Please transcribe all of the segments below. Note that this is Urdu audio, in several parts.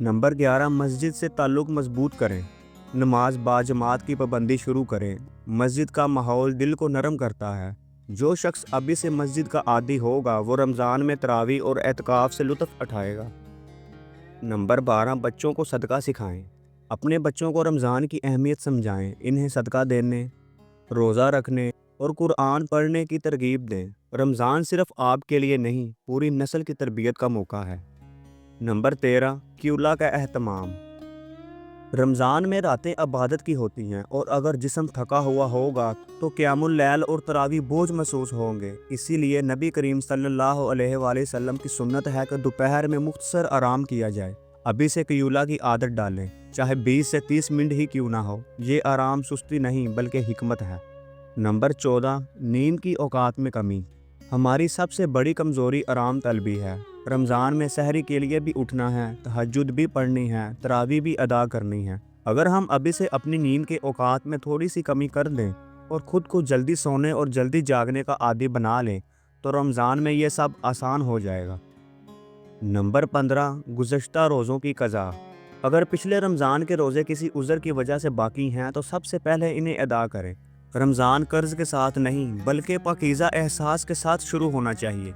نمبر 11، مسجد سے تعلق مضبوط کریں۔ نماز باجماعت کی پابندی شروع کریں۔ مسجد کا ماحول دل کو نرم کرتا ہے۔ جو شخص ابھی سے مسجد کا عادی ہوگا وہ رمضان میں تراویح اور اعتکاف سے لطف اٹھائے گا۔ نمبر 12، بچوں کو صدقہ سکھائیں۔ اپنے بچوں کو رمضان کی اہمیت سمجھائیں، انہیں صدقہ دینے، روزہ رکھنے اور قرآن پڑھنے کی ترغیب دیں۔ رمضان صرف آپ کے لیے نہیں، پوری نسل کی تربیت کا موقع ہے۔ نمبر 13، قیلولہ کا اہتمام۔ رمضان میں راتیں عبادت کی ہوتی ہیں، اور اگر جسم تھکا ہوا ہوگا تو قیام اللیل اور تراویح بوجھ محسوس ہوں گے۔ اسی لیے نبی کریم صلی اللہ علیہ وآلہ وسلم کی سنت ہے کہ دوپہر میں مختصر آرام کیا جائے۔ ابھی سے قیلولہ کی عادت ڈالیں، چاہے 20 سے 30 منٹ ہی کیوں نہ ہو۔ یہ آرام سستی نہیں بلکہ حکمت ہے۔ نمبر 14، نیند کی اوقات میں کمی۔ ہماری سب سے بڑی کمزوری آرام طلبی ہے۔ رمضان میں سحری کے لیے بھی اٹھنا ہے، تہجد بھی پڑھنی ہے، تراویح بھی ادا کرنی ہے۔ اگر ہم ابھی سے اپنی نیند کے اوقات میں تھوڑی سی کمی کر دیں اور خود کو جلدی سونے اور جلدی جاگنے کا عادی بنا لیں تو رمضان میں یہ سب آسان ہو جائے گا۔ نمبر 15، گزشتہ روزوں کی قضا۔ اگر پچھلے رمضان کے روزے کسی عذر کی وجہ سے باقی ہیں تو سب سے پہلے انہیں ادا کریں۔ رمضان قرض کے ساتھ نہیں بلکہ پاکیزہ احساس کے ساتھ شروع ہونا چاہیے۔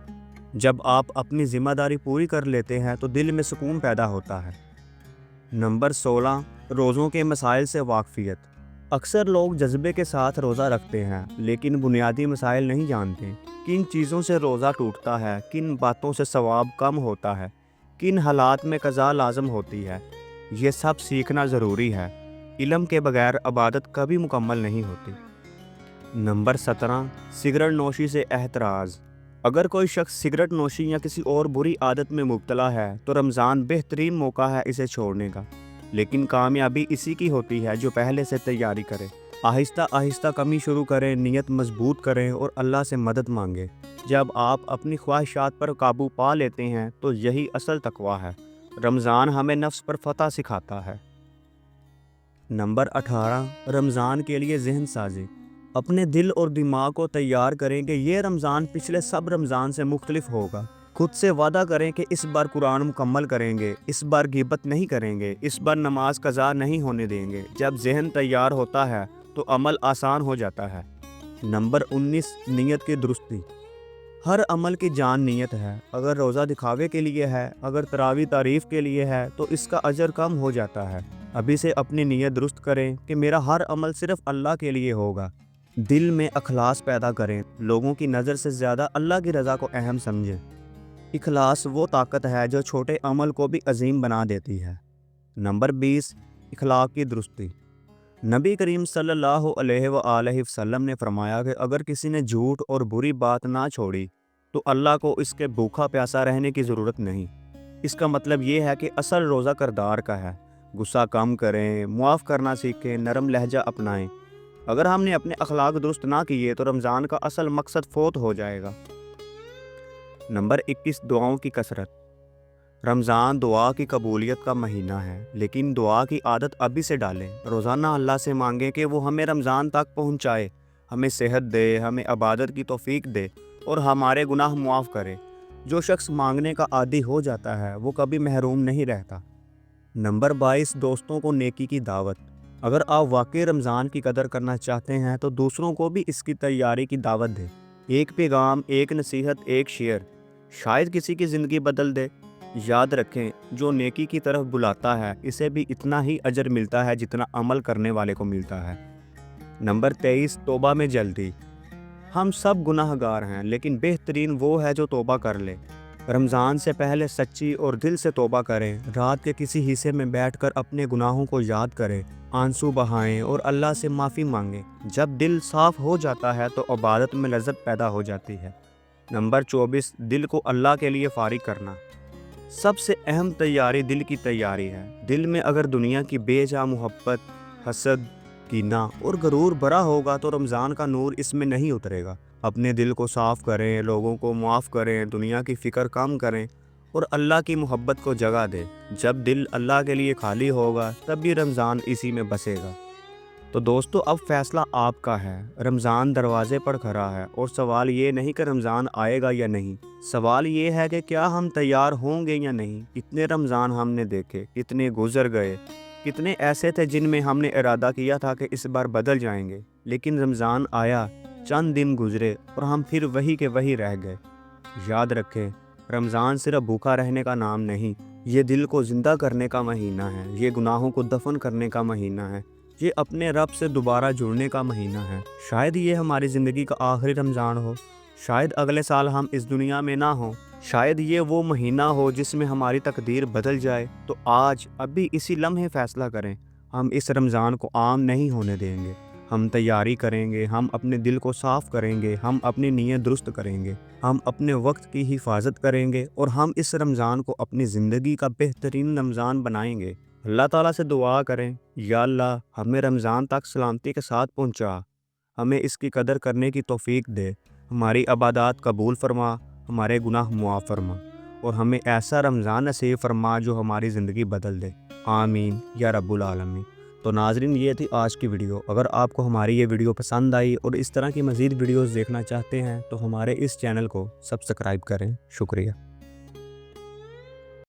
جب آپ اپنی ذمہ داری پوری کر لیتے ہیں تو دل میں سکون پیدا ہوتا ہے۔ نمبر 16، روزوں کے مسائل سے واقفیت۔ اکثر لوگ جذبے کے ساتھ روزہ رکھتے ہیں لیکن بنیادی مسائل نہیں جانتے۔ کن چیزوں سے روزہ ٹوٹتا ہے، کن باتوں سے ثواب کم ہوتا ہے، کن حالات میں قضا لازم ہوتی ہے، یہ سب سیکھنا ضروری ہے۔ علم کے بغیر عبادت کبھی مکمل نہیں ہوتی۔ نمبر 17، سگریٹ نوشی سے احتراز۔ اگر کوئی شخص سگریٹ نوشی یا کسی اور بری عادت میں مبتلا ہے تو رمضان بہترین موقع ہے اسے چھوڑنے کا، لیکن کامیابی اسی کی ہوتی ہے جو پہلے سے تیاری کرے۔ آہستہ آہستہ کمی شروع کریں، نیت مضبوط کریں اور اللہ سے مدد مانگیں۔ جب آپ اپنی خواہشات پر قابو پا لیتے ہیں تو یہی اصل تقویٰ ہے۔ رمضان ہمیں نفس پر فتح سکھاتا ہے۔ نمبر 18، رمضان کے لیے ذہن سازی۔ اپنے دل اور دماغ کو تیار کریں کہ یہ رمضان پچھلے سب رمضان سے مختلف ہوگا۔ خود سے وعدہ کریں کہ اس بار قرآن مکمل کریں گے، اس بار غیبت نہیں کریں گے، اس بار نماز قضا نہیں ہونے دیں گے۔ جب ذہن تیار ہوتا ہے تو عمل آسان ہو جاتا ہے۔ نمبر 19، نیت کی درستی۔ ہر عمل کی جان نیت ہے۔ اگر روزہ دکھاوے کے لیے ہے، اگر تراویح تعریف کے لیے ہے تو اس کا اجر کم ہو جاتا ہے۔ ابھی سے اپنی نیت درست کریں کہ میرا ہر عمل صرف اللہ کے لیے ہوگا۔ دل میں اخلاص پیدا کریں، لوگوں کی نظر سے زیادہ اللہ کی رضا کو اہم سمجھیں۔ اخلاص وہ طاقت ہے جو چھوٹے عمل کو بھی عظیم بنا دیتی ہے۔ نمبر 20، اخلاق کی درستی۔ نبی کریم صلی اللہ علیہ وآلہ وسلم نے فرمایا کہ اگر کسی نے جھوٹ اور بری بات نہ چھوڑی تو اللہ کو اس کے بھوکا پیاسا رہنے کی ضرورت نہیں۔ اس کا مطلب یہ ہے کہ اصل روزہ کردار کا ہے۔ غصہ کم کریں، معاف کرنا سیکھیں، نرم لہجہ اپنائیں۔ اگر ہم نے اپنے اخلاق درست نہ کیے تو رمضان کا اصل مقصد فوت ہو جائے گا۔ نمبر 21، دعاؤں کی کثرت۔ رمضان دعا کی قبولیت کا مہینہ ہے، لیکن دعا کی عادت ابھی سے ڈالیں۔ روزانہ اللہ سے مانگیں کہ وہ ہمیں رمضان تک پہنچائے، ہمیں صحت دے، ہمیں عبادت کی توفیق دے اور ہمارے گناہ معاف کرے۔ جو شخص مانگنے کا عادی ہو جاتا ہے وہ کبھی محروم نہیں رہتا۔ نمبر 22، دوستوں کو نیکی کی دعوت۔ اگر آپ واقعی رمضان کی قدر کرنا چاہتے ہیں تو دوسروں کو بھی اس کی تیاری کی دعوت دیں۔ ایک پیغام، ایک نصیحت، ایک شیئر شاید کسی کی زندگی بدل دے۔ یاد رکھیں، جو نیکی کی طرف بلاتا ہے اسے بھی اتنا ہی اجر ملتا ہے جتنا عمل کرنے والے کو ملتا ہے۔ نمبر 23، توبہ میں جلدی۔ ہم سب گناہ گار ہیں لیکن بہترین وہ ہے جو توبہ کر لے۔ رمضان سے پہلے سچی اور دل سے توبہ کریں۔ رات کے کسی حصے میں بیٹھ کر اپنے گناہوں کو یاد کریں، آنسو بہائیں اور اللہ سے معافی مانگیں۔ جب دل صاف ہو جاتا ہے تو عبادت میں لذت پیدا ہو جاتی ہے۔ نمبر 24، دل کو اللہ کے لیے فارغ کرنا۔ سب سے اہم تیاری دل کی تیاری ہے۔ دل میں اگر دنیا کی بے جا محبت، حسد، کینہ اور غرور بھرا ہوگا تو رمضان کا نور اس میں نہیں اترے گا۔ اپنے دل کو صاف کریں، لوگوں کو معاف کریں، دنیا کی فکر کم کریں اور اللہ کی محبت کو جگہ دیں۔ جب دل اللہ کے لیے خالی ہوگا تب بھی رمضان اسی میں بسے گا۔ تو دوستو اب فیصلہ آپ کا ہے۔ رمضان دروازے پر کھڑا ہے اور سوال یہ نہیں کہ رمضان آئے گا یا نہیں، سوال یہ ہے کہ کیا ہم تیار ہوں گے یا نہیں۔ کتنے رمضان ہم نے دیکھے، کتنے گزر گئے، کتنے ایسے تھے جن میں ہم نے ارادہ کیا تھا کہ اس بار بدل جائیں گے، لیکن رمضان آیا، چند دن گزرے اور ہم پھر وہی کے وہی رہ گئے۔ یاد رکھیں، رمضان صرف بھوکا رہنے کا نام نہیں، یہ دل کو زندہ کرنے کا مہینہ ہے، یہ گناہوں کو دفن کرنے کا مہینہ ہے، یہ اپنے رب سے دوبارہ جڑنے کا مہینہ ہے۔ شاید یہ ہماری زندگی کا آخری رمضان ہو، شاید اگلے سال ہم اس دنیا میں نہ ہوں، شاید یہ وہ مہینہ ہو جس میں ہماری تقدیر بدل جائے۔ تو آج ابھی اسی لمحے فیصلہ کریں، ہم اس رمضان کو عام نہیں ہونے دیں گے، ہم تیاری کریں گے، ہم اپنے دل کو صاف کریں گے، ہم اپنی نیت درست کریں گے، ہم اپنے وقت کی حفاظت کریں گے اور ہم اس رمضان کو اپنی زندگی کا بہترین رمضان بنائیں گے۔ اللہ تعالیٰ سے دعا کریں، یا اللہ ہمیں رمضان تک سلامتی کے ساتھ پہنچا، ہمیں اس کی قدر کرنے کی توفیق دے، ہماری عبادات قبول فرما، ہمارے گناہ معاف فرما اور ہمیں ایسا رمضان نصیب فرما جو ہماری زندگی بدل دے۔ آمین یا رب العالمین۔ تو ناظرین، یہ تھی آج کی ویڈیو۔ اگر آپ کو ہماری یہ ویڈیو پسند آئی اور اس طرح کی مزید ویڈیوز دیکھنا چاہتے ہیں تو ہمارے اس چینل کو سبسکرائب کریں۔ شکریہ۔